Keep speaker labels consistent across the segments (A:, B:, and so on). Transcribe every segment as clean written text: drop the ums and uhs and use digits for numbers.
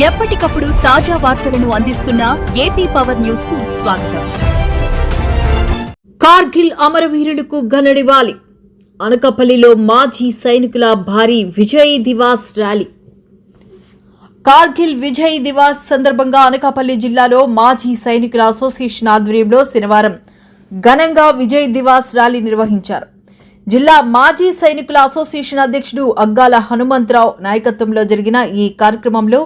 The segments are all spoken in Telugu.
A: ఎప్పటికప్పుడు తాజా వార్తలను అందిస్తున్న ఏపీ పవర్ న్యూస్ కు స్వాగతం.
B: కార్గిల్ అమరవీరులకు ఘననివాళి. అనకాపల్లిలో మాజీ సైనికుల భారీ విజయ్ దివాస్ ర్యాలీ. కార్గిల్ విజయ్ దివాస్ సందర్భంగా అనకాపల్లి జిల్లాలో మాజీ సైనికుల అసోసియేషన్ ఆధ్వర్యంలో శనివారం ఘనంగా విజయ్ దివాస్ ర్యాలీ నిర్వహించారు. జిల్లా మాజీ సైనికుల అసోసియేషన్ అధ్యక్షుడు అగ్గాల హనుమంతరావు నాయకత్వంలో జరిగిన ఈ కార్యక్రమంలో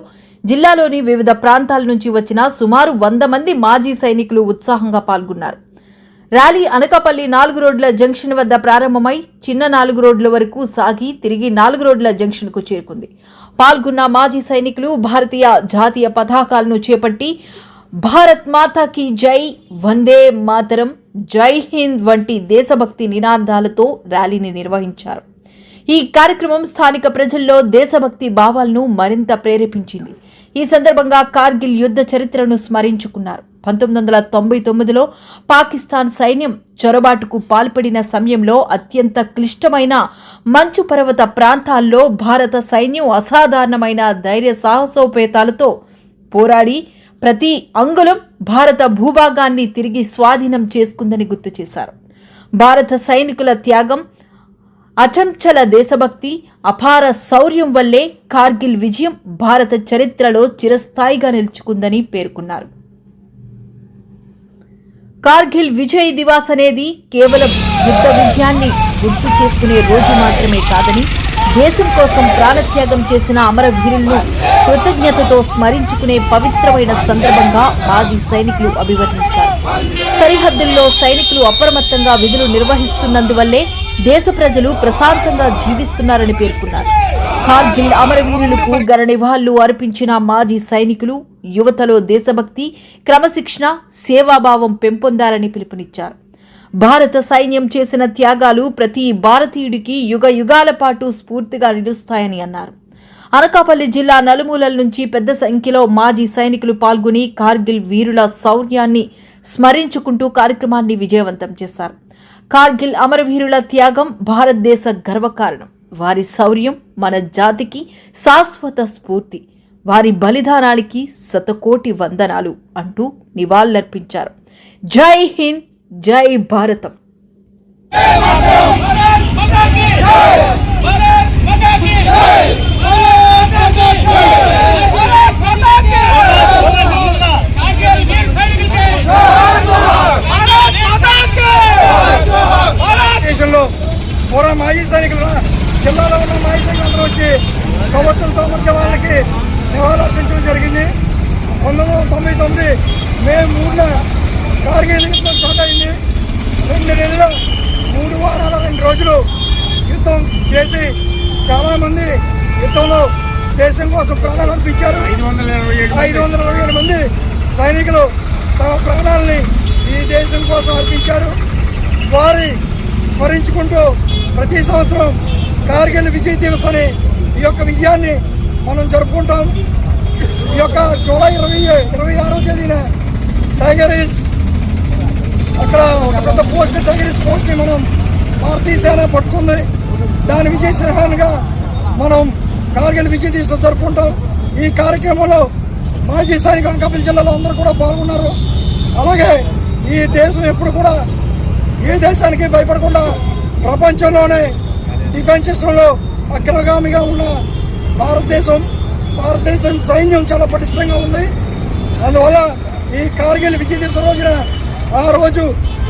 B: జిల్లాలోని వివిధ ప్రాంతాల నుంచి వచ్చిన సుమారు 100 మంది మాజీ సైనికులు ఉత్సాహంగా పాల్గొన్నారు. ర్యాలీ అనకాపల్లి 4 రోడ్ల జంక్షన్ వద్ద ప్రారంభమై చిన్న 4 రోడ్ల వరకు సాగి తిరిగి 4 రోడ్ల జంక్షన్ కు చేరుకుంది. పాల్గొన్న మాజీ సైనికులు భారతీయ జాతీయ పతాకాలను చేపట్టి భారత్ మాతాకి జై, వందే మాతరం, జై హింద్ వంటి దేశభక్తి నినాదాలతో ర్యాలీని నిర్వహించారు. ఈ కార్యక్రమం స్థానిక ప్రజల్లో దేశభక్తి భావాలను మరింత ప్రేరేపించింది. ఈ సందర్భంగా కార్గిల్ యుద్ధ చరిత్రను స్మరించుకున్నారు. 1999లో పాకిస్తాన్ సైన్యం చొరబాటుకు పాల్పడిన సమయంలో అత్యంత క్లిష్టమైన మంచు పర్వత ప్రాంతాల్లో భారత సైన్యం అసాధారణమైన ధైర్య సాహసోపేతాలతో పోరాడి ప్రతి అంగుళం భారత భూభాగాన్ని తిరిగి స్వాధీనం చేసుకుందని గుర్తు చేశారు. భారత సైనికుల త్యాగం, అచంచల దేశభక్తి, అపార శౌర్యం వల్లే కార్గిల్ విజయం భారత చరిత్రలో చిరస్థాయిగా నిలుచుకుందని పేర్కొన్నారు. కార్గిల్ విజయ్ దివాస్ అనేది కేవలం యుద్ధ విజయాన్ని గుర్తు చేసుకునే రోజు మాత్రమే కాదని దేశం కోసం ప్రాణత్యాగం చేసిన అమరవీరులను కృతజ్ఞతతో స్మరించుకునే పవిత్రమైన సందర్భంగా మాజీ సైనికులు అభివర్ణించారు. సరిహద్దుల్లో సైనికులు అప్రమత్తంగా విధులు నిర్వహిస్తున్నందువల్లే దేశ ప్రజలు ప్రశాంతంగా జీవిస్తున్నారని పేర్కొన్నారు. కార్గిల్ అమరవీరులకు ఘన నివాళులు అర్పించిన మాజీ సైనికులు యువతలో దేశభక్తి, క్రమశిక్షణ, సేవాభావం పెంపొందాలని పిలుపునిచ్చారు. భారత సైన్యం చేసిన త్యాగాలు ప్రతి భారతీయుడికి యుగ యుగాల పాటు స్ఫూర్తిగా నిలుస్తాయని అన్నారు. అనకాపల్లి జిల్లా నలుమూలల నుంచి పెద్ద సంఖ్యలో మాజీ సైనికులు పాల్గొని కార్గిల్ వీరుల శౌర్యాన్ని స్మరించుకుంటూ కార్యక్రమాన్ని విజయవంతం చేశారు. కార్గిల్ అమరవీరుల త్యాగం భారతదేశ గర్వకారణం. వారి శౌర్యం మన జాతికి శాశ్వత స్ఫూర్తి. వారి బలిదానానికి శతకోటి వందనాలు అంటూ నివాళులర్పించారు. జై హింద్, జై భారతం.
C: దేశంలో పూర్వ మాజీ సైనికులు జిల్లాలో ఉన్న మాజీ సైనికులందరూ వచ్చి ప్రభుత్వం సంబంధించిన వాళ్ళకి నివాళులర్పించడం జరిగింది. 1999 మే 3న కార్గిల్ యుద్ధం స్టార్ట్ అయింది. 2 నెలలు 3 వారాల 2 రోజులు యుద్ధం చేసి చాలామంది యుద్ధంలో దేశం కోసం ప్రాణాలు అర్పించారు. 527 మంది సైనికులు తమ ప్రాణాలని ఈ దేశం కోసం అర్పించారు. వారి స్మరించుకుంటూ ప్రతి సంవత్సరం కార్గిల్ విజయ్ దివస్ అనే ఈ యొక్క విజయాన్ని మనం జరుపుకుంటాం. ఈ యొక్క జూలై 26వ తేదీన టైగర్ హిల్స్ అక్కడ ఒక పెద్ద పోస్ట్, టైగర్ హిల్స్ పోస్ట్ని మనం భారతీయ సేన పట్టుకుంది. దాని విజయ సింహాన్గా మనం కార్గిల్ విజయ్ దివస్ జరుపుకుంటాం. ఈ కార్యక్రమంలో మాజీ సైనికులు అనకాపల్లి జిల్లాలో అందరూ కూడా పాల్గొన్నారు. అలాగే ఈ దేశం ఎప్పుడు కూడా ఏ దేశానికి భయపడకుండా ప్రపంచంలోనే డిఫెన్స్ సిస్టంలో అగ్రగామిగా ఉన్న భారతదేశం సైన్యం చాలా పటిష్టంగా ఉంది. అందువల్ల ఈ కార్గిల్ విజయ్ దివస్ రోజున ఆ రోజు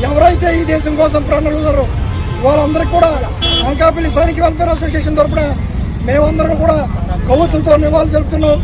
C: ఎవరైతే ఈ దేశం కోసం ప్రాణాలు ఉన్నారో వాళ్ళందరికీ కూడా అనకాపల్లి సైనిక వెల్ఫేర్ అసోసియేషన్ తరఫున మేమందరం కూడా కొవ్వొత్తులతో నివాళులు జరుపుతున్నాం.